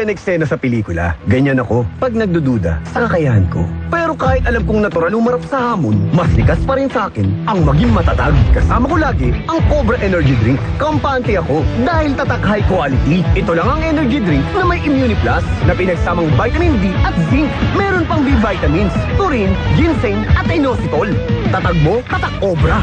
yan eksena sa pelikula. Ganyan ako pag nagdududa sa kakayahan ko. Pero kahit alam kong natural umarap sa hamon, mas likas pa rin sa akin ang maging matatag. Kasama ko lagi ang Cobra Energy Drink. Kampante ako dahil tatak high quality. Ito lang ang energy drink na may Immuniplus na pinagsamang vitamin D at zinc. Meron pang B vitamins, taurine, ginseng at inositol. Tatag mo, tatak Cobra.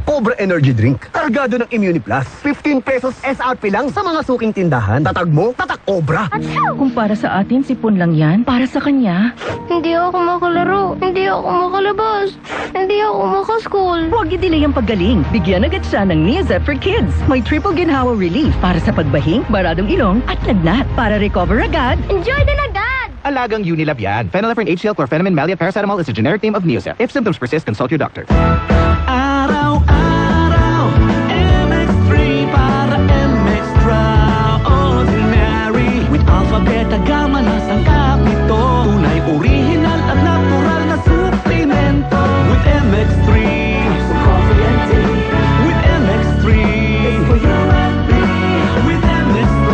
Cobra Energy Drink. Kargado ng Immuniplus. 15 pesos SRP lang sa mga suking tindahan. Tatag mo, tatak Cobra. Kung para sa atin, sipon lang yan. Para sa kanya, Hindi ako makalaro. Hindi ako makalabas. Hindi ako makaskool. huwag i-delay ang paggaling. Bigyan agad siya ng Neozep for Kids. May triple ginhawa relief para sa pagbahing, baradong ilong at lagnat. Para recover agad, Enjoy din agad! Alagang Unilab yan. Phenylephrine, HCl, chlorpheniramine, maleate, paracetamol is the generic name of Neozep. If symptoms persist, consult your doctor. Araw-araw, MX3 para MX-Traordinary. With alpha, beta, gamma na sangkap nito. Tunay, original at natural na suplemento. With MX3, so coffee and tea. With MX3, it's for you and me. With MX3,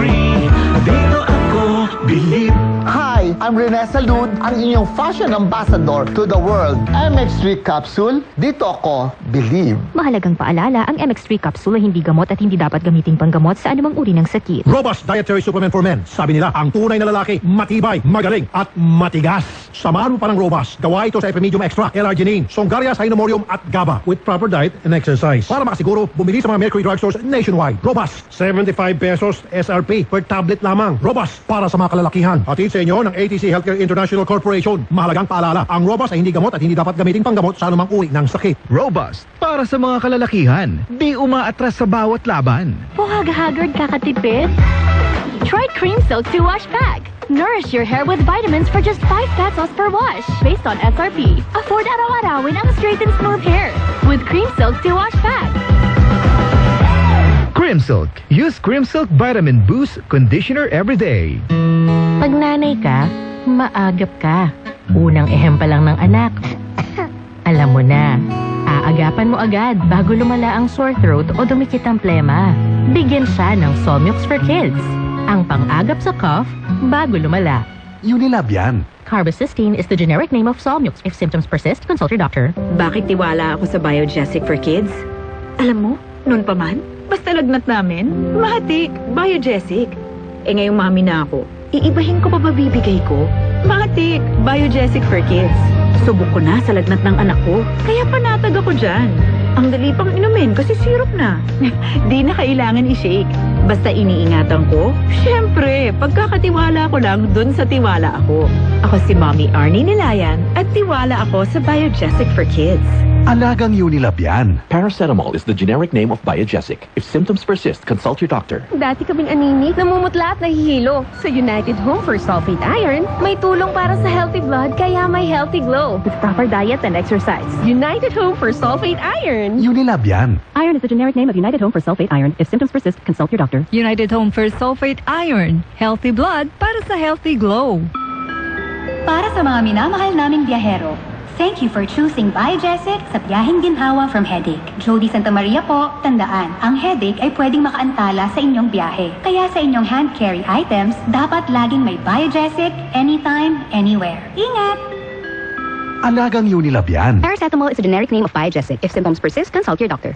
dito ako believe. Hi, I'm Rene Salud, ang inyong fashion ambassador to the world. MX3 capsule, dito ako believe. Mahalagang paalala, ang MX3 capsule ay hindi gamot at hindi dapat gamiting panggamot sa anumang uri ng sakit. Robust Dietary Supplement for Men. Sabi nila, ang tunay na lalaki, matibay, magaling, at matigas. Samahan mo pa ng Robust. Gawa ito sa Epimedium Extra, L-arginine, Songaria, Cynomorium, at GABA with proper diet and exercise. Para makasiguro, bumili sa mga Mercury drugstores nationwide. Robust, 75 pesos SRP per tablet lamang. Robust, para sa mga kalalakihan. At sa inyo ng ATC Healthcare International Corporation. Mahalagang paalala, ang Robust ay hindi gamot at hindi dapat gamitin panggamot sa anumang uri ng sakit. Robust, para sa mga kalalakihan. Di umaatras sa bawat laban. Haggard kakatipid? Try Cream Silk 2-Wash Bag. Nourish your hair with vitamins for just 5 pesos per wash. Based on SRP. Afford araw-arawin ang straight and smooth hair. With Cream Silk 2-Wash Bag. Cream Silk. Use Cream Silk Vitamin Boost Conditioner every day. Pag nanay ka, maagap ka. Unang ehempa lang ng anak. Alam mo na, aagapan mo agad bago lumala ang sore throat o dumikit ang plema. Bigyan siya ng Solmux for Kids. Ang pang-agap sa cough bago lumala. Unilab yan. Carbocysteine is the generic name of Solmux. If symptoms persist, consult your doctor. bakit tiwala ako sa Biogesic for Kids? Alam mo, noon pa man, basta lagnat namin, mahatik, Biogesic. Ngayong mami na ako, iibahin ko pa ba bibigay ko? Mahatik, Biogesic for Kids. Subok ko na sa lagnat ng anak ko, kaya panatag ako dyan. Ang dali pang inumin kasi syrup na. Di na kailangan i-shake. Basta iniingatan ko, syempre, pagkakatiwala ko lang dun sa tiwala ako. Ako si Mommy Arnie Nilayan at tiwala ako sa Biogesic for Kids. Alagang Unilab yan. Paracetamol is the generic name of Biogesic. If symptoms persist, consult your doctor. Dati kaming anemic, namumutla at nahihilo. Sa United Home for Sulfate Iron, may tulong para sa healthy blood kaya may healthy glow. With proper diet and exercise. United Home for Sulfate Iron. Unilab yan. Iron is the generic name of United Home for Sulfate Iron. If symptoms persist, consult your doctor. United Home for Sulfate Iron. Healthy blood para sa healthy glow. Para sa mga minamahal naming biyahero, thank you for choosing Biogesic sa biyaheng ginhawa from headache. Jody Santa Maria po, tandaan, ang headache ay pwedeng makaantala sa inyong biyahe. Kaya sa inyong hand carry items, dapat laging may Biogesic anytime, anywhere. Ingat! Alagang Unilab yan. Paracetamol is a generic name of Biogesic. If symptoms persist, consult your doctor.